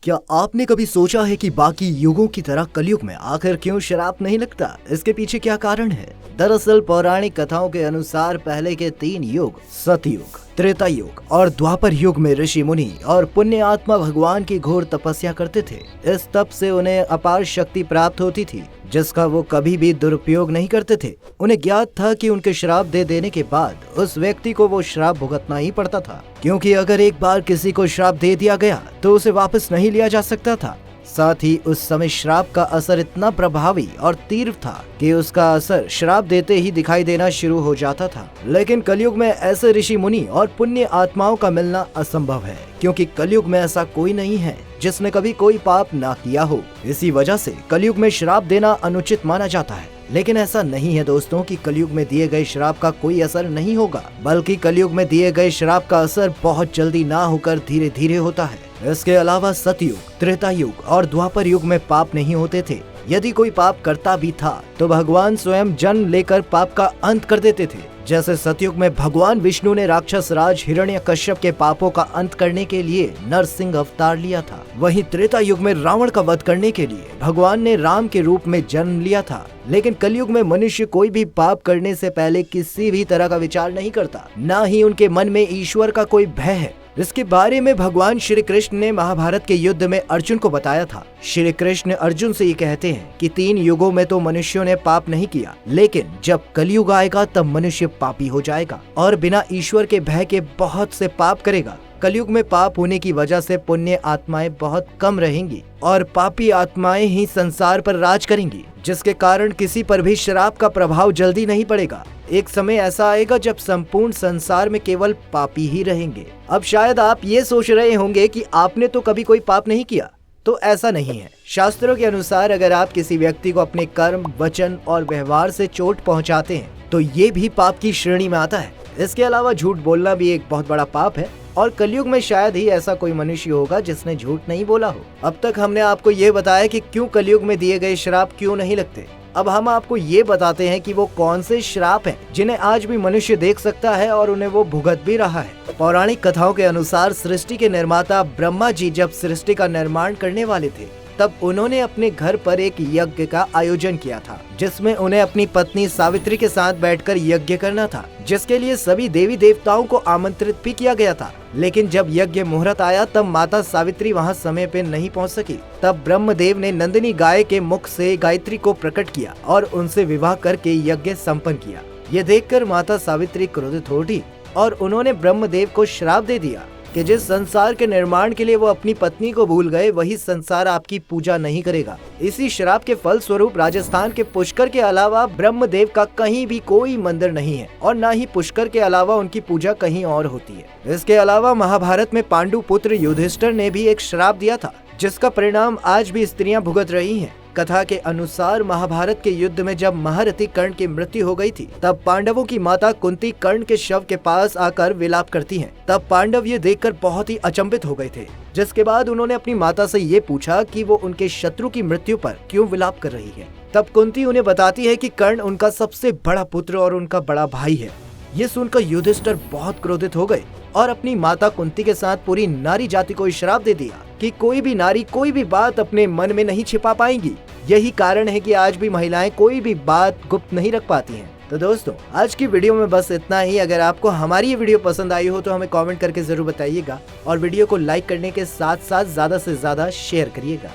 क्या आपने कभी सोचा है कि बाकी युगों की तरह कलयुग में आखिर क्यों श्राप नहीं लगता? इसके पीछे क्या कारण है? दरअसल पौराणिक कथाओं के अनुसार पहले के 3 युग सतयुग, त्रेता युग और द्वापर युग में ऋषि मुनि और पुण्य आत्मा भगवान की घोर तपस्या करते थे। इस तप से उन्हें अपार शक्ति प्राप्त होती थी जिसका वो कभी भी दुरुपयोग नहीं करते थे। उन्हें ज्ञात था कि उनके श्राप दे देने के बाद उस व्यक्ति को वो श्राप भुगतना ही पड़ता था, क्योंकि अगर एक बार किसी को श्राप दे दिया गया तो उसे वापस नहीं लिया जा सकता था। साथ ही उस समय श्राप का असर इतना प्रभावी और तीव्र था कि उसका असर श्राप देते ही दिखाई देना शुरू हो जाता था। लेकिन कलयुग में ऐसे ऋषि मुनि और पुण्य आत्माओं का मिलना असंभव है, क्योंकि कलयुग में ऐसा कोई नहीं है जिसने कभी कोई पाप ना किया हो। इसी वजह से कलयुग में श्राप देना अनुचित माना जाता है। लेकिन ऐसा नहीं है दोस्तों कि कलयुग में दिए गए श्राप का कोई असर नहीं होगा, बल्कि कलयुग में दिए गए श्राप का असर बहुत जल्दी ना होकर धीरे धीरे होता है। इसके अलावा सतयुग, त्रेता युग और द्वापर युग में पाप नहीं होते थे। यदि कोई पाप करता भी था तो भगवान स्वयं जन्म लेकर पाप का अंत कर देते थे। जैसे सतयुग में भगवान विष्णु ने राक्षस राज हिरण्यकश्यप के पापों का अंत करने के लिए नरसिंह अवतार लिया था, वहीं त्रेता युग में रावण का वध करने के लिए भगवान ने राम के रूप में जन्म लिया था। लेकिन कलयुग में मनुष्य कोई भी पाप करने से पहले किसी भी तरह का विचार नहीं करता, न ही उनके मन में ईश्वर का कोई भय है। इसके बारे में भगवान श्री कृष्ण ने महाभारत के युद्ध में अर्जुन को बताया था। श्री कृष्ण अर्जुन से ये कहते हैं कि 3 युगों में तो मनुष्यों ने पाप नहीं किया, लेकिन जब कलयुग आएगा तब मनुष्य पापी हो जाएगा और बिना ईश्वर के भय के बहुत से पाप करेगा। कलयुग में पाप होने की वजह से पुण्य आत्माएं बहुत कम रहेंगी और पापी आत्माएं ही संसार पर राज करेंगी, जिसके कारण किसी पर भी श्राप का प्रभाव जल्दी नहीं पड़ेगा। एक समय ऐसा आएगा जब संपूर्ण संसार में केवल पापी ही रहेंगे। अब शायद आप ये सोच रहे होंगे कि आपने तो कभी कोई पाप नहीं किया, तो ऐसा नहीं है। शास्त्रों के अनुसार अगर आप किसी व्यक्ति को अपने कर्म, वचन और व्यवहार से चोट पहुंचाते हैं तो ये भी पाप की श्रेणी में आता है। इसके अलावा झूठ बोलना भी एक बहुत बड़ा पाप है और कलयुग में शायद ही ऐसा कोई मनुष्य होगा जिसने झूठ नहीं बोला हो। अब तक हमने आपको ये बताया कि क्यों कलयुग में दिए गए श्राप क्यों नहीं लगते। अब हम आपको ये बताते हैं कि वो कौन से श्राप हैं जिन्हें आज भी मनुष्य देख सकता है और उन्हें वो भुगत भी रहा है। पौराणिक कथाओं के अनुसार सृष्टि के निर्माता ब्रह्मा जी जब सृष्टि का निर्माण करने वाले थे तब उन्होंने अपने घर पर एक यज्ञ का आयोजन किया था, जिसमें उन्हें अपनी पत्नी सावित्री के साथ बैठकर यज्ञ करना था, जिसके लिए सभी देवी देवताओं को आमंत्रित भी किया गया था। लेकिन जब यज्ञ मुहूर्त आया तब माता सावित्री वहां समय पे नहीं पहुंच सकी। तब ब्रह्मदेव ने नंदिनी गाय के मुख से गायत्री को प्रकट किया और उनसे विवाह करके यज्ञ संपन्न किया। ये देखकर माता सावित्री क्रोधित हो उठी और उन्होंने ब्रह्मदेव को श्राप दे दिया कि जिस संसार के निर्माण के लिए वो अपनी पत्नी को भूल गए वही संसार आपकी पूजा नहीं करेगा। इसी श्राप के फल स्वरूप राजस्थान के पुष्कर के अलावा ब्रह्मदेव का कहीं भी कोई मंदिर नहीं है और न ही पुष्कर के अलावा उनकी पूजा कहीं और होती है। इसके अलावा महाभारत में पांडु पुत्र युधिष्ठिर ने भी एक श्राप दिया था, जिसका परिणाम आज भी स्त्रियां भुगत रही हैं। कथा के अनुसार महाभारत के युद्ध में जब महारथी कर्ण की मृत्यु हो गई थी तब पांडवों की माता कुंती कर्ण के शव के पास आकर विलाप करती हैं। तब पांडव ये देखकर बहुत ही अचंभित हो गए थे, जिसके बाद उन्होंने अपनी माता से ये पूछा कि वो उनके शत्रु की मृत्यु पर क्यों विलाप कर रही है। तब कुंती उन्हें बताती है कि कर्ण उनका सबसे बड़ा पुत्र और उनका बड़ा भाई है। ये सुनकर युधिष्ठिर बहुत क्रोधित हो गए और अपनी माता कुंती के साथ पूरी नारी जाति को श्राप दे दिया कि कोई भी नारी कोई भी बात अपने मन में नहीं छिपा पाएंगी। यही कारण है कि आज भी महिलाएं कोई भी बात गुप्त नहीं रख पाती हैं। तो दोस्तों, आज की वीडियो में बस इतना ही। अगर आपको हमारी ये वीडियो पसंद आई हो तो हमें कमेंट करके जरूर बताइएगा और वीडियो को लाइक करने के साथ साथ ज्यादा से ज्यादा शेयर करिएगा।